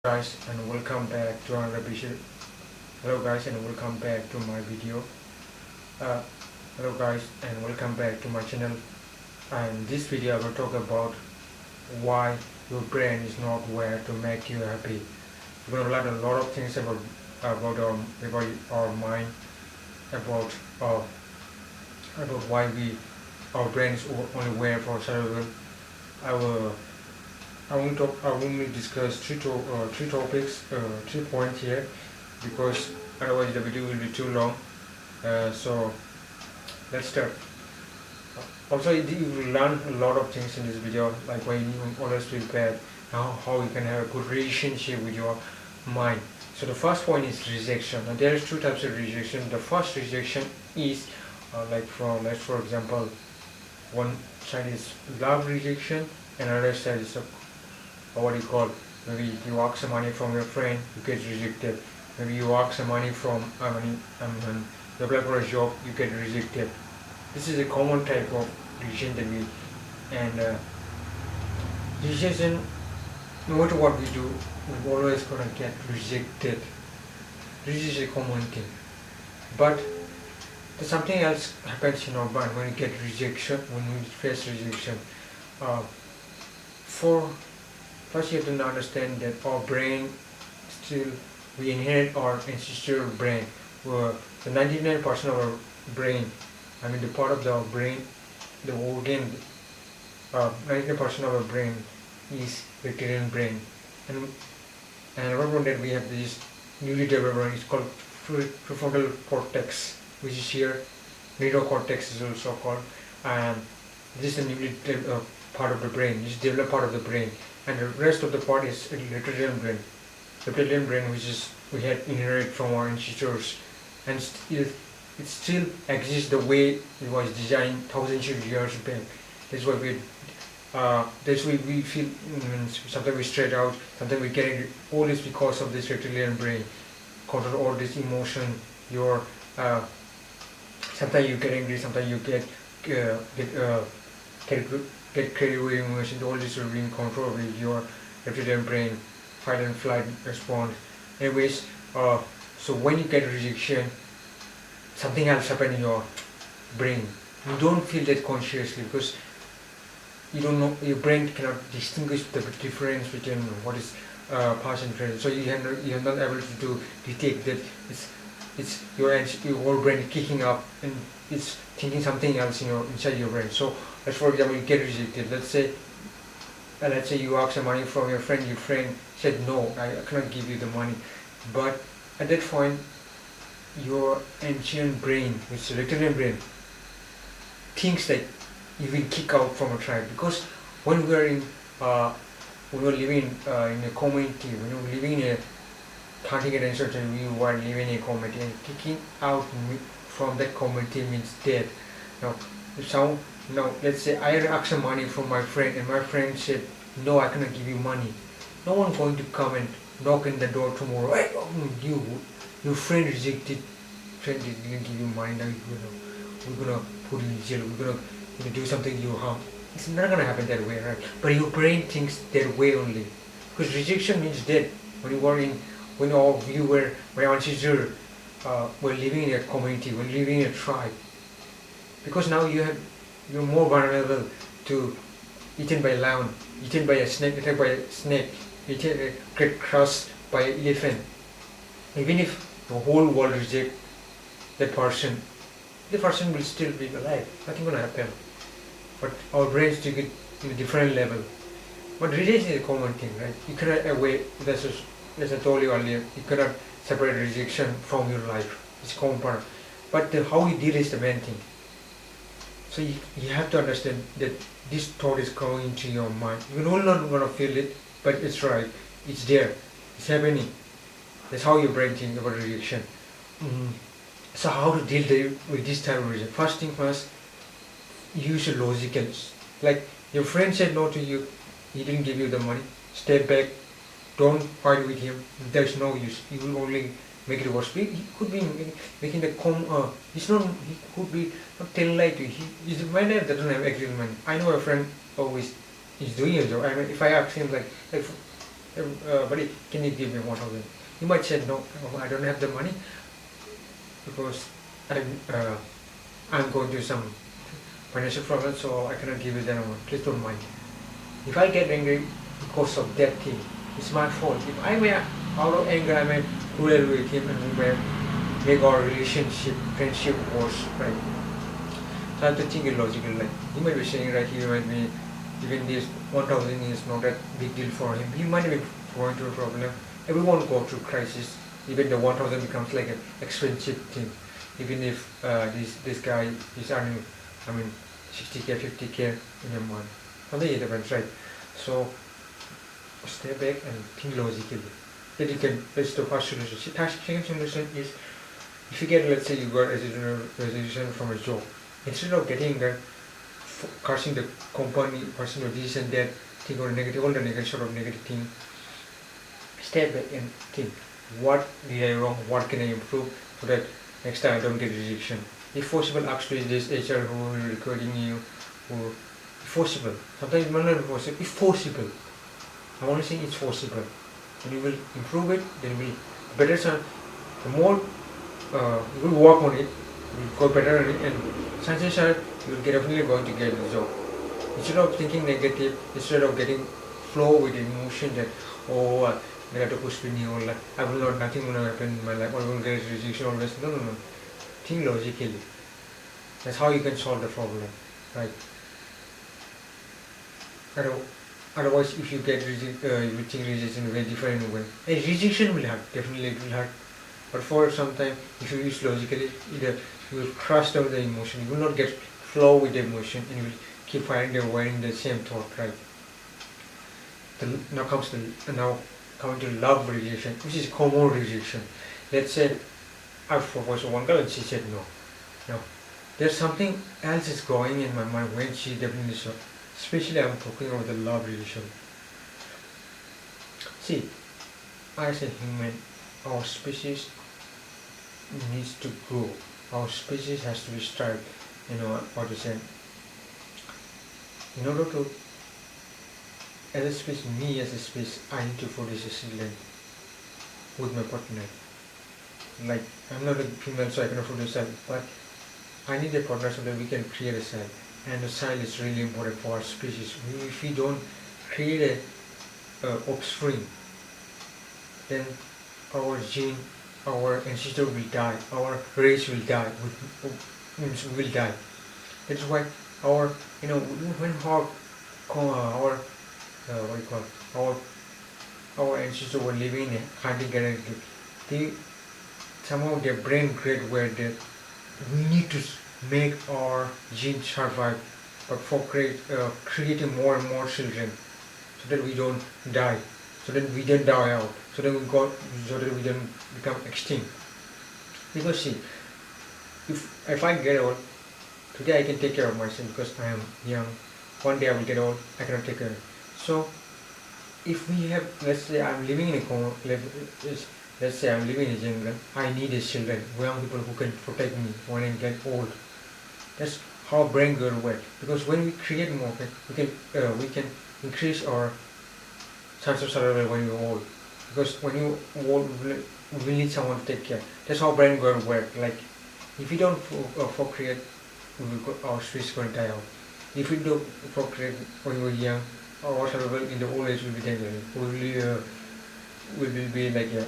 Guys and welcome back to another video. Hello guys and welcome back to my video. uh, Hello guys and welcome back to my channel. And this video I will talk about why your brain is not wired to make you happy. We're going to learn a lot of things about our mind, about uh, about why our brain is only wired for survival. I will I only discuss three topics, 3 points here, because otherwise the video will be too long. So let's start. Also, you will learn a lot of things in this video, like why you always feel bad, how you can have a good relationship with your mind. So the first point is rejection. Now there is two types of rejection. The first rejection is let's for example, one side is love rejection and another side is what do you call, maybe you ask some money from your friend, you get rejected. Maybe you ask some money from you apply for a job, you get rejected. This is a common type of rejection that rejection, no matter what we do, we're always gonna get rejected. This is a common thing. But there's something else happens in our mind when we get rejection, when we face rejection. First you have to understand that our brain still, we inherit our ancestral brain. The 99% of our brain, the part of the brain, the organ, 99% of our brain is reptilian brain. And apart from that, we have this newly developed brain, it's called prefrontal cortex, which is here. Neuroscience is also called. And this is the newly part of the brain, this developed part of the brain. And the rest of the part is reptilian brain. Reptilian brain, which is we had inherited from our ancestors, and it still exists the way it was designed thousands of years back. That's why we feel sometimes we straight out, sometimes we get it. All this because of this reptilian brain control all this emotion. Sometimes you get angry, sometimes you get carried away emotions. All this will be in control with your reptilian brain, fight and flight response. Anyways, so when you get rejection, something else happens in your brain. You don't feel that consciously because you don't know, your brain cannot distinguish the difference between what is past and present. So you are not able to detect that it's your whole brain kicking up and it's thinking something else inside your brain. So let's, for example, you get rejected. Let's say you ask some money from your friend. Your friend said no, I cannot give you the money. But at that point, your ancient brain, which is the reptilian brain, thinks that you will kick out from a tribe. Because when we were living in a community, when we were living in a hunting and uncertain, we were living in a community, and kicking out from that community means death. Now let's say I asked some money from my friend and my friend said no, I cannot give you money. No one going to come and knock in the door tomorrow. Hey, your friend rejected, friend didn't give you money, now we're gonna put you in jail, we're gonna do something you harm. It's not gonna happen that way, right? But your brain thinks that way only, because rejection means death. When my ancestors were living in a community, were living in a tribe, because now you're more vulnerable to eaten by a lion, eaten by a snake, attacked by a snake, get crushed by an elephant. Even if the whole world reject that person, the person will still be alive. Nothing gonna happen. But our brains take it in a different level. But rejection is a common thing, right? You cannot as I told you earlier, you cannot separate rejection from your life. It's common part. But how you deal is the main thing. So you have to understand that this thought is going into your mind. You're not going to feel it, but it's right. It's there. It's happening. That's how your brain thinks about rejection. So how to deal with this type of rejection? First thing first, use your logical. Like your friend said no to you, he didn't give you the money. Step back. Don't fight with him. There's no use. You will only make it worse. He could be making the he could be not telling lie to you. He's a man that doesn't have agreement. I know a friend always is doing a job. If I ask him like buddy, can you give me 1,000? You might say, no, I don't have the money because I'm going through some financial problem, so I cannot give you that amount. Please don't mind. If I get angry because of that thing, it's my fault. If I may, out of anger, I may quarrel with him and we may make our relationship, friendship worse, right? So I have to think it logically. Like he might be saying, right, he might be, even this 1,000 is not a big deal for him. He might be going through a problem. Everyone go through crisis. Even the 1,000 becomes like an expensive thing. Even if this guy is earning, 60k, 50k in a month. Something it depends, right? So step back and think logically. Then you can, that's the first solution. Second solution is, if you get, let's say you got a resolution from a job, instead of getting that, cursing the company, cursing the this and that thing or negative, all the negative sort of negative thing, step back and think, what did I wrong, what can I improve so that next time I don't get rejection. If possible, ask to this HR who is recording you, who, if possible, sometimes it might not be possible, if possible, I'm only saying it's possible, and you will improve it, then you will better chance, the more you will work on it, you will go better on it, and chances are you will definitely going to get the job. Instead of thinking negative, instead of getting flow with emotion that, oh, मेरा तो कुछ भी नहीं होगा, I will not, nothing will happen in my life, I will get rejection always. No. Think logically. That's how you can solve the problem, right? Otherwise, if you get you think rejection in a very different way, and rejection will hurt, definitely it will hurt. But for some time, if you use logically, either you will crush down the emotion, you will not get flow with the emotion, and you will keep wearing the same thought, right? Now coming to love rejection, which is common rejection. Let's say I proposed to one girl and she said no. No. There's something else is going in my mind when she definitely said, especially I'm talking about the love rejection. See, as a human, our species needs to grow. Our species has to be starved. You know what to say? In order to, as a species, me as a species, I need to produce a children with my partner. Like, I'm not a female, so I cannot produce a child, but I need a partner so that we can create a child. And the child is really important for our species. If we don't create a offspring, then our gene, our ancestor will die, our race will die, we will die. That's why our, when our ancestors were living in a hunting-gathering, somehow their brain created where we need to make our genes survive, but for creating more and more children, so that we don't die, so that we don't die out, so that we don't become extinct. Because see, if I get old, today I can take care of myself because I am young. One day I will get old, I cannot take care. So, if we have, let's say I'm living in a jungle, I need a children, young people who can protect me when I get old. That's how brain will work. Because when we create more, we can increase our chance of survival when you're old. Because when you're old, we will need someone to take care. That's how brain will work. Like, if we don't procreate, our species is going to die out. If we do procreate when we're young, our survival in the old age will be dangerous. We will be like a,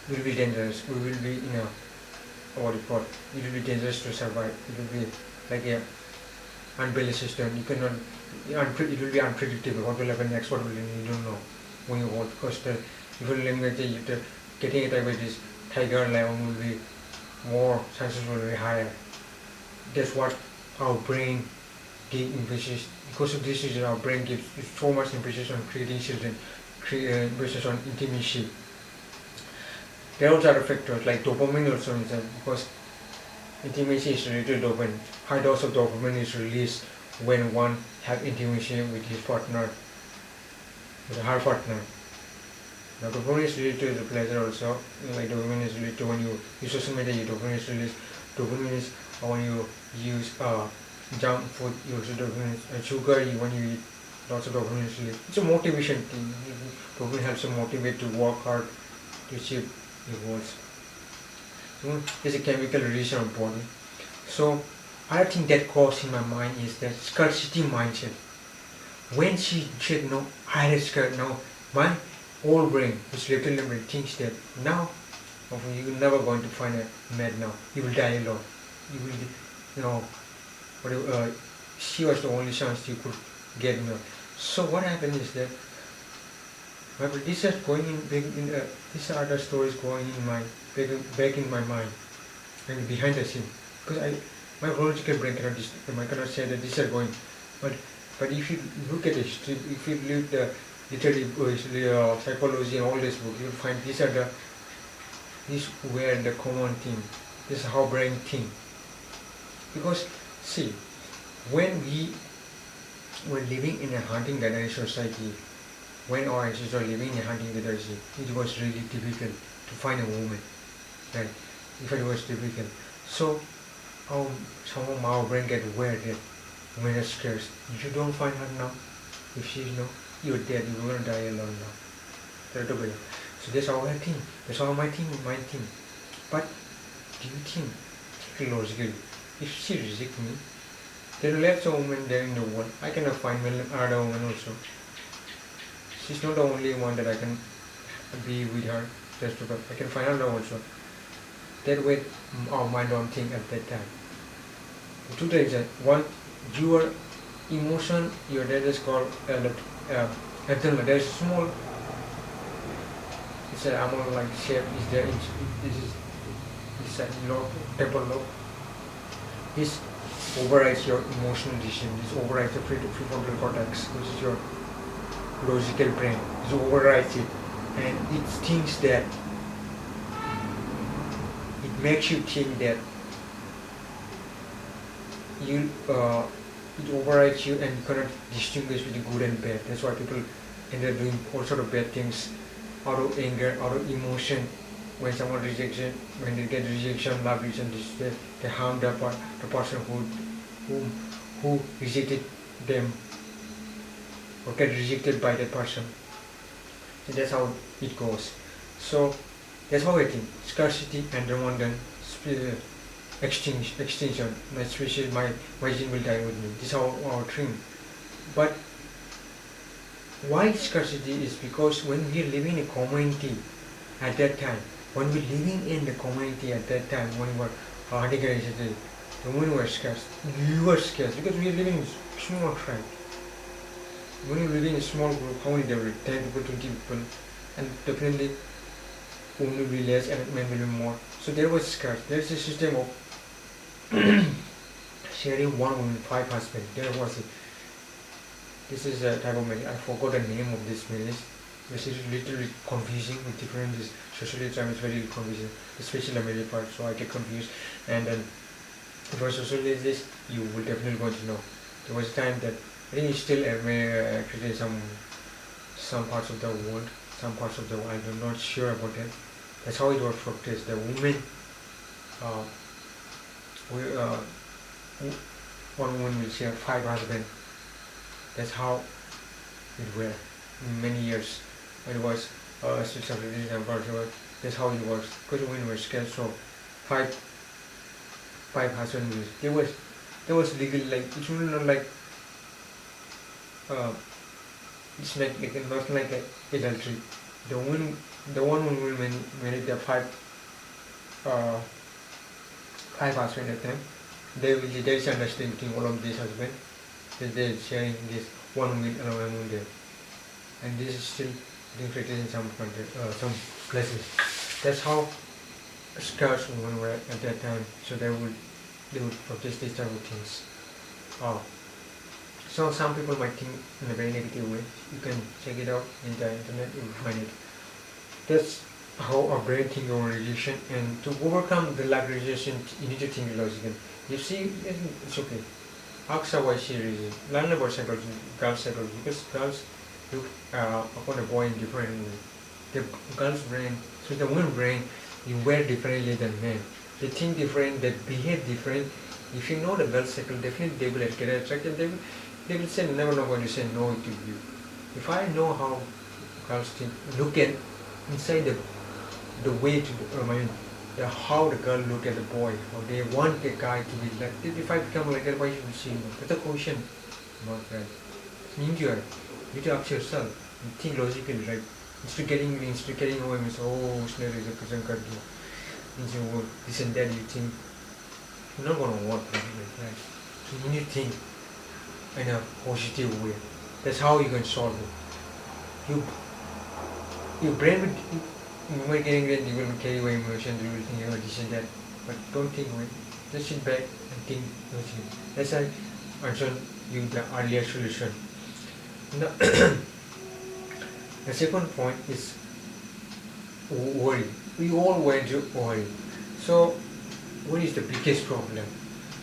we will be dangerous. We will be it will be dangerous to survive. It will be like a unbalanced system. You cannot, it will be unpredictable. What will happen next? What will happen? You don't know when you're old. Because if you're getting attacked by this tiger, lion will be more, chances will be higher. That's what our brain gives emphasis. Because of this reason, our brain gives so much emphasis on creating children, emphasis on intimacy. There are also other factors like dopamine also inside, because intimacy is related to dopamine. High dose of dopamine is released when one has intimacy with his partner, with her partner. Now dopamine is related to the pleasure also. Like dopamine is related to when you use social media, dopamine is released. Dopamine is when you use junk food, you also dopamine. And sugar, when you eat lots of dopamine. It's a motivation thing. Dopamine helps you motivate to work hard to achieve your goals. It's a chemical release in our body. So other thing that goes in my mind is that scarcity mindset. When she said no, I had a scared no, my whole brain, this little brain thinks that now you're never going to find a mate now. You will die alone. You will, she was the only chance you could get now. So what happened is that this is going in these are the stories going in my back in my mind and behind the scene, because my logical brain cannot say that these are going, but if you look at history, if you look the literary psychology and all this book, you'll find these were the common thing. This is how brain think. Because see, when we were living in a hunting-gathering society, when our ancestors were living in a hunting-gathering society, it was really difficult to find a woman, right? If it was difficult, so somehow our brain get aware that women are scarce. If you don't find her now, if she's no, you're dead. You're gonna die alone now. So that's how I think. That's how my mind think. But do you think logically, if she rejects me, there are lots of women there in the world. I cannot find another woman also. She's not the only one that I can be with her. Just because I can find another also. That way, our mind don't think at that time. The two things that one, your emotion, your dad is called there's a small. It's an amount like shape is there. This a lobe, temporal lobe. This overrides your emotional decision. This overrides the prefrontal cortex, which is your logical brain. This overrides it, and it thinks that it makes you think that it overrides you and you cannot distinguish between good and bad. That's why people end up doing all sort of bad things out of anger, out of emotion. When someone rejects it, when they get rejection, love rejection, they harm the person who rejected them or get rejected by that person. So that's how it goes. So that's how I think. Scarcity and abundance, extinction. My species, my gene will die with me. This is our dream. But why scarcity is because when we are living in a community at that time, when we're living in the community at that time, when we were articulated, the women were scarce. You were scarce because we are living in a small tribe. When you live in a small group, how many there were? 10 people, 20 people, and definitely women will be less and men will be more. So there was scarce. There's a system of sharing one woman, 5 husbands. There was it. This is a type of marriage. I forgot the name of this marriage. This is literally confusing with different socially time is very confusing, especially the marriage part, so I get confused. And then if I socialize this, you will definitely going to know. There was a time that I think it's still actually some parts of the world, I'm not sure about that. That's how it was practiced. The women, one woman will share 5 husbands. That's how it were many years. It was that's how it was. Because women were scared, so 5 husbands. There was legal, like it's really not like it's like not like adultery. The one woman married the 5 husbands at them. There is understanding between all of these husbands that they're sharing this one woman alone there, and this is still being practiced in some countries, some places. That's how scarce women were at that time. So they would practice these type of things. So some people might think in a very negative way. You can check it out in the internet, you will find it. That's how our brain thinks over rejection, and to overcome the lack of rejection, you need to think logically. You see, it's okay. Ask her why she rejects. Learn about psychology, girls' psychology, because girls look upon a boy in different way. The girl's brain, so the woman's brain, you wear differently than men. They think different, they behave different. If you know the girl's cycle, definitely they will get attracted. they will say never know going to say no to you. If I know how girls think, look at inside the way to how the girl look at the boy, how they want the guy to be like. If I become like that, why should you say no? That's a question about that. You need to ask yourself. You think logically, right? Instead of getting away with snare is a person can do this and that, you think you're not gonna work like that. So you need to think in a positive way. That's how you can solve it. Your brain will, you might getting that you will carry away emotions, you will think this and that, but don't think away. Just sit back and think logically. That's why I answered you the earlier solution. Now, the second point is worry. We all went to worry. So, what is the biggest problem?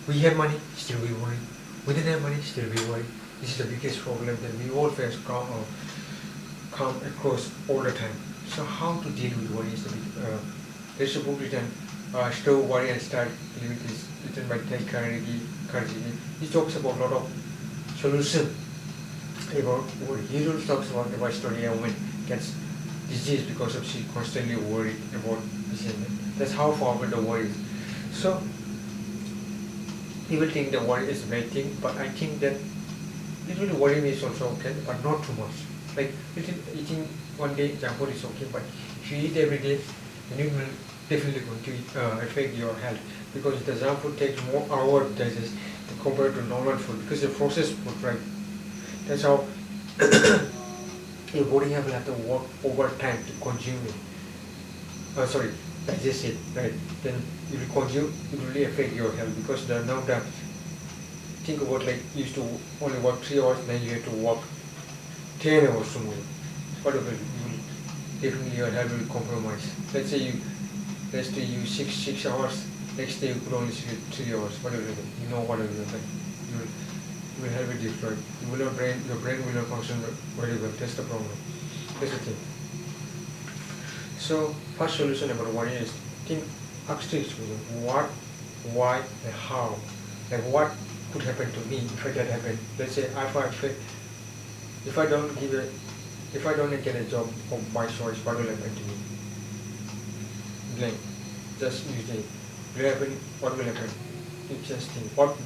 We have money, still we worry. We don't have money, still we worry. This is the biggest problem that we all face come across all the time. So, how to deal with worry is the big. There's a book written, "Slow Worry and Start Living." Is written by Dale Carnegie. He talks about a lot of solutions about worry. He also talks about the story a woman gets disease because of she constantly worried about this and that. That's how powerful the worry is. So people think the worry is a bad thing, but I think that little worry is also okay, but not too much. Like eating one day junk food is okay, but if you eat every day, then it will definitely going to affect your health, because the junk food takes more hours to digest compared to normal food, because the processed food, right? That's how your body will have to work overtime to consume it. Digest it, right? Then if you consume, it will really affect your health, because now the think about, like, you used to only work 3 hours, then you have to work 10 hours tomorrow. Whatever, you will definitely your health will compromise. Let's say you 6 hours, next day you could only sleep 3 hours, whatever, you know whatever you will. You will have it destroyed. Your brain will not function very well. That's the problem. That's the thing. So first solution about worry is think upstairs what, why, and how. Like what could happen to me if that happened. Let's say if I don't get a job of my choice, what will happen to me? Blank. Just usually what will happen? You just think what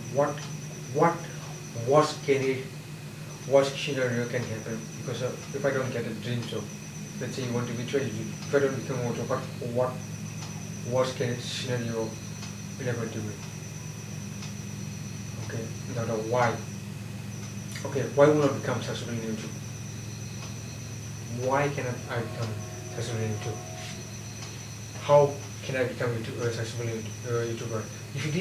worst scenario can happen, because if I don't get a dream job, let's say you want to be trained, if I don't become a job, what worst scenario will happen to me? Okay, now the why. Okay, why will I become successful in YouTube? Why cannot I become successful in YouTube? How can I become a successful YouTuber? If you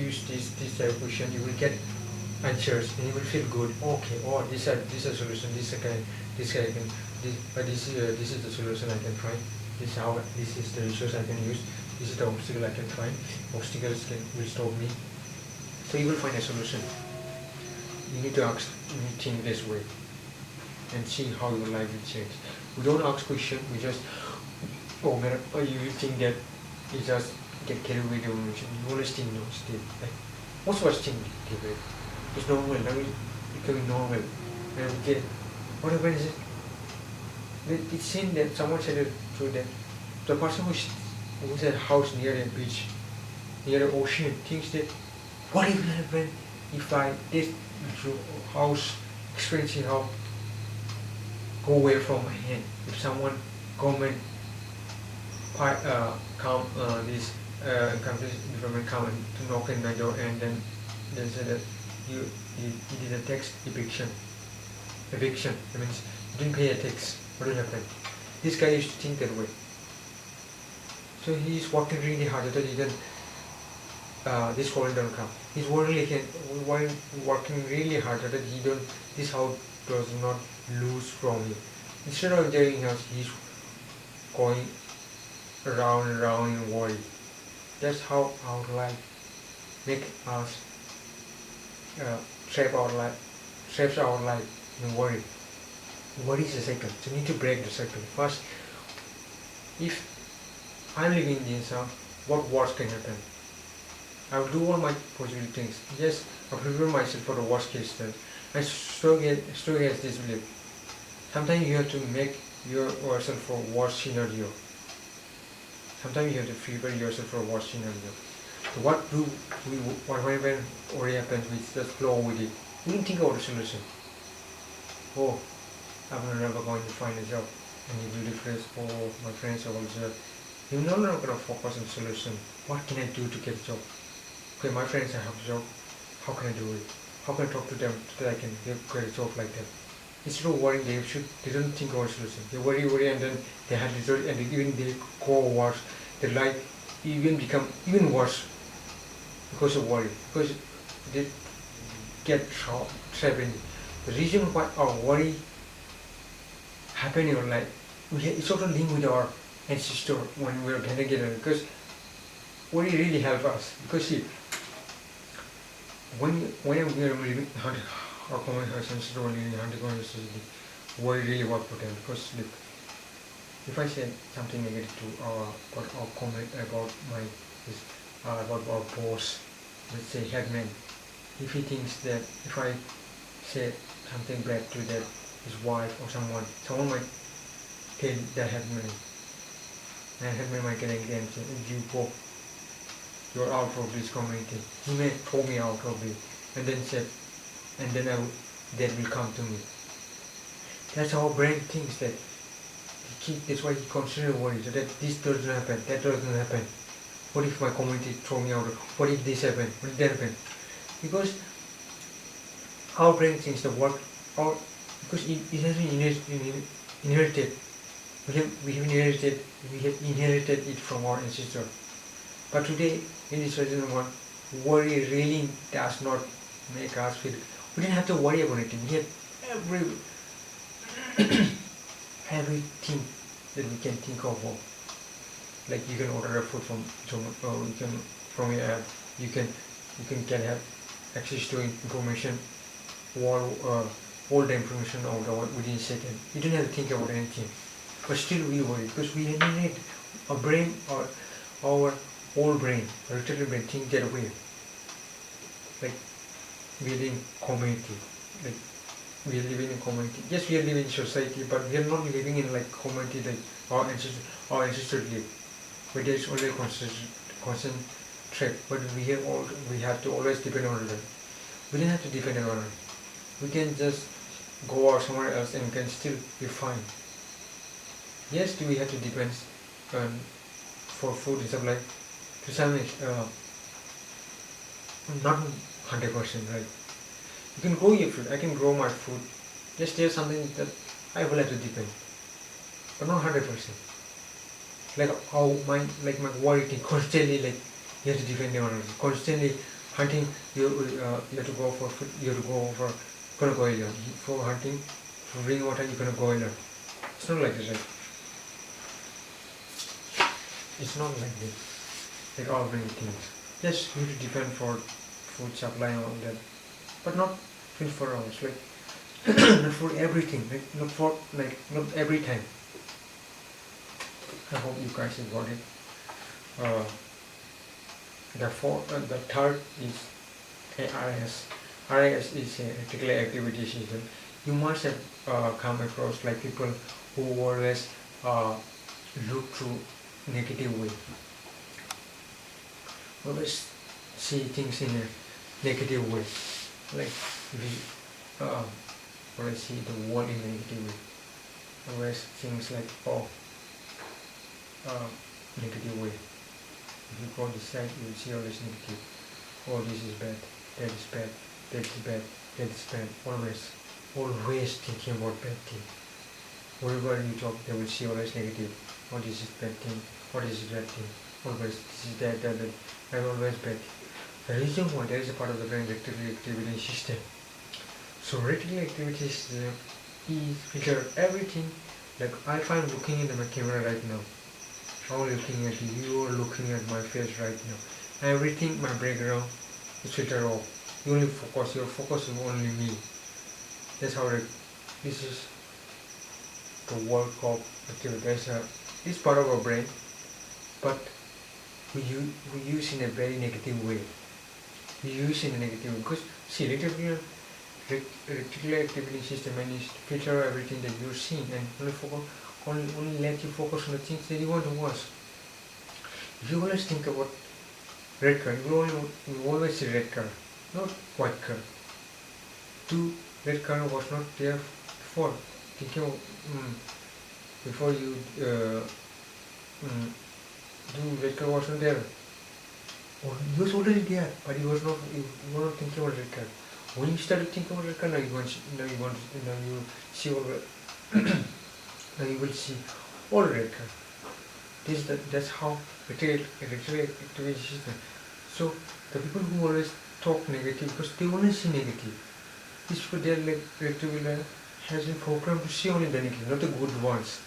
use this type of question, you will get answers and you will feel good. Okay, this is a solution. This is the solution I can find. This is the resource I can use. This is the obstacle I can find. Obstacles will stop me. So you will find a solution. You need to think this way and see how your life will change. We don't ask questions. We just you think that you just get carried away with the emotion. You always think no, still. Like, most of us think different. It's normal. Now it's becoming normal. And okay, what happens is it's seen that someone said it through that the person who's at a house near a beach, near the ocean, thinks that what will happen if I this house experiencing how go away from my hand. If someone government this government come to knock on my door, and then they say that you did a tax eviction. That means you didn't pay a tax. What will happen? This guy used to think that way. So he's working really hard that he didn't this foreign don't come. He's working really hard that this house does not lose from him. Instead of enjoying us, he's going around and around in worry. That's how our life make us traps our life in worry. Worry is a cycle. So you need to break the cycle. First, if I'm living in this, what worse can happen? I will do all my possible things. Yes, I prepare myself for the worst case then. I still get this belief. Sometimes you have to make yourself for worst scenario. Sometimes you have to prepare yourself for worst scenario. So what do we, when worry happens, we just flow with it. We didn't think about the solution. Oh, I'm never going to find a job. And you will depressed. Oh, my friends are also. You're no longer going to focus on solution. What can I do to get a job? Okay, my friends have a job. How can I do it? How can I talk to them so that I can get a job like that? Instead of worrying, they don't think about solution. They worry, and then they had result, and even they go worse. Their life even become even worse because of worry. Because they get trapped in it. The reason why our worry happen in our life, it's also linked with our ancestor when we were together. Because worry really help us. Because see, when we are living our common ancestor were living in hunting society, worry really work for them. Because look, if I say something negative to or comment about about our boss, let's say headman, if he thinks that if I say something bad to that his wife or someone might tell that headman, and headman might get angry and say, you go, you're out of this community. He may throw me out of it, and then say, and then that will come to me. That's how our brain thinks that. That's why he constantly worries so that this doesn't happen, that doesn't happen. What if my community throw me out? What if this happen? What if that happen? Because our brain thinks the work, because it has been inherited. We have inherited it from our ancestor. But today, in this present world, worry really does not make us feel. We didn't have to worry about anything. We have everything that we can think of. Like you can order a food from you can from your app. You can have access to information, all the information within a second. You don't have to think about anything. But still we worry because we need a brain or our whole brain, our little brain think that way. Like we live in community. Like we are living in community. Yes, we are living in society, but we are not living in like community like our ancestors live. But there is only constant threat. But we have to always depend on them. We don't have to depend on them. We can just go out somewhere else and we can still be fine. Yes, do we have to depend on for food and supply to some extent, not 100%, right? You can grow your food. I can grow my food. Just there's something that I will have to depend, but not 100%. Like how my worry thing constantly like you have to depend on it. Constantly hunting. You have to go for food. You have to go for gonna go alone. For hunting, for drinking water, you're gonna go alone. It's not like this, right? It's not like this. Like all many things. Yes, you have to depend for food supply and all that, but not 24 hours. Like not for everything. Like not every time. I hope you guys have got it. The third is RIS. RIS is a reticular activity system. You must have come across like people who always look through negative way. Always see things in a negative way. Like we always see the world in a negative way. Always things like negative way. If you go this side, you will see always negative. Oh, this is bad, that is bad, that is bad, that is bad. Always thinking about bad thing. Wherever you talk, they will see always negative. Oh, this is bad thing. What is this bad thing? Always this is that, and always bad. The reason why there is a part of the brain reticular activity system. So reticular activity system is filter everything. Like if I'm looking into my camera right now, I'm looking at you, you are looking at my face right now. Everything, my background is filtered off. You only focus, your focus is only me. That's how this is the work of activity. This part of our brain, but we use in a very negative way. We use in a negative way because see, reticular activating system and filter everything that you're seeing and only let you focus on the things that you want to watch. If you always think about red color, you always see red color, not white color. Red color was not there before. Thinking of, before you do red color was not there. Or it was already there, but you were not thinking about red color. When you started thinking about red color, you see all now you will see all red color. That's how reticular activation system. So the people who always talk negative because they only see negative. These people, their reticular has been programmed to see only the negative, not the good ones.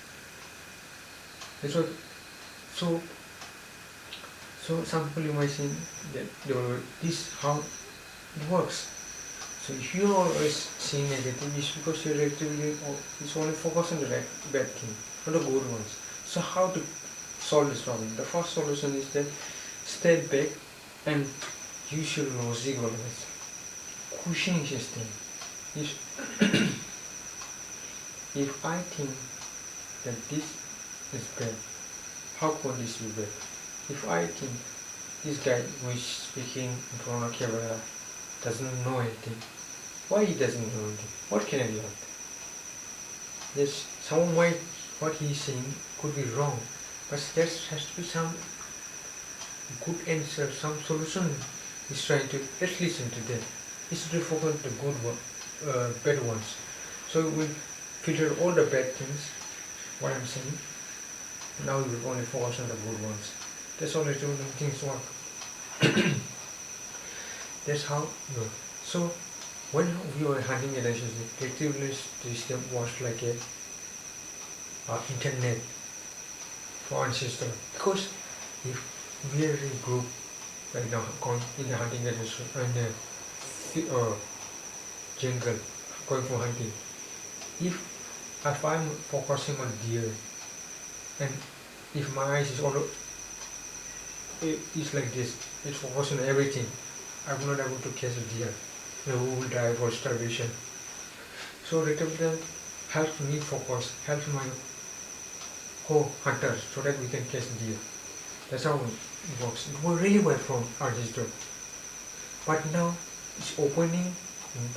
That's what. So some people you might think that this how it works. So if you are always seeing negative, it's because your reticular is only focused on the bad thing, not the good ones. So how to solve this problem? The first solution is that step back and use your logic always. Cushioning system. If I think that this is bad, how could this be bad? If I think this guy who is speaking in front of camera doesn't know anything, why he doesn't know anything? What can I do? Yes, someone might what he's saying could be wrong, but there has to be some good answer, some solution. He's trying to let's listen to that. Instead of focus on the good one, bad ones. So we filter all the bad things. What I'm saying. Now we will only focus on the good ones. That's all things work. That's how you work. So when we were hunting a relationship, the reticular system was like a internet for ancestor. Because if we are in a group right now in the hunting relationship in the jungle going for hunting, if I'm focusing on deer and if my eyes is all it's like this, it's focused on everything, I'm not able to catch a deer. We will die for starvation. So reticular helps me focus, helps my hunters so that we can catch deer. That's how it works. It worked really well from our history. But now it's opening,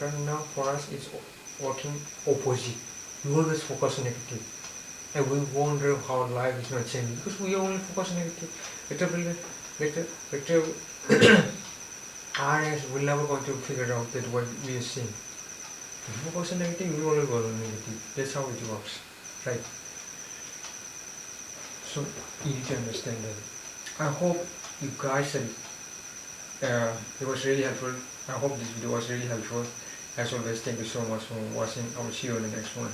and now for us it's working opposite. We always focus on negative. And we wonder how life is not changing because we only focus on negative. RS will never going to figure out that what we are seeing. If you focus on negative, we only go on negative. That's how it works, right? So you need to understand that. I hope you guys it was really helpful. I hope this video was really helpful. As always, thank you so much for watching. I will see you in the next one.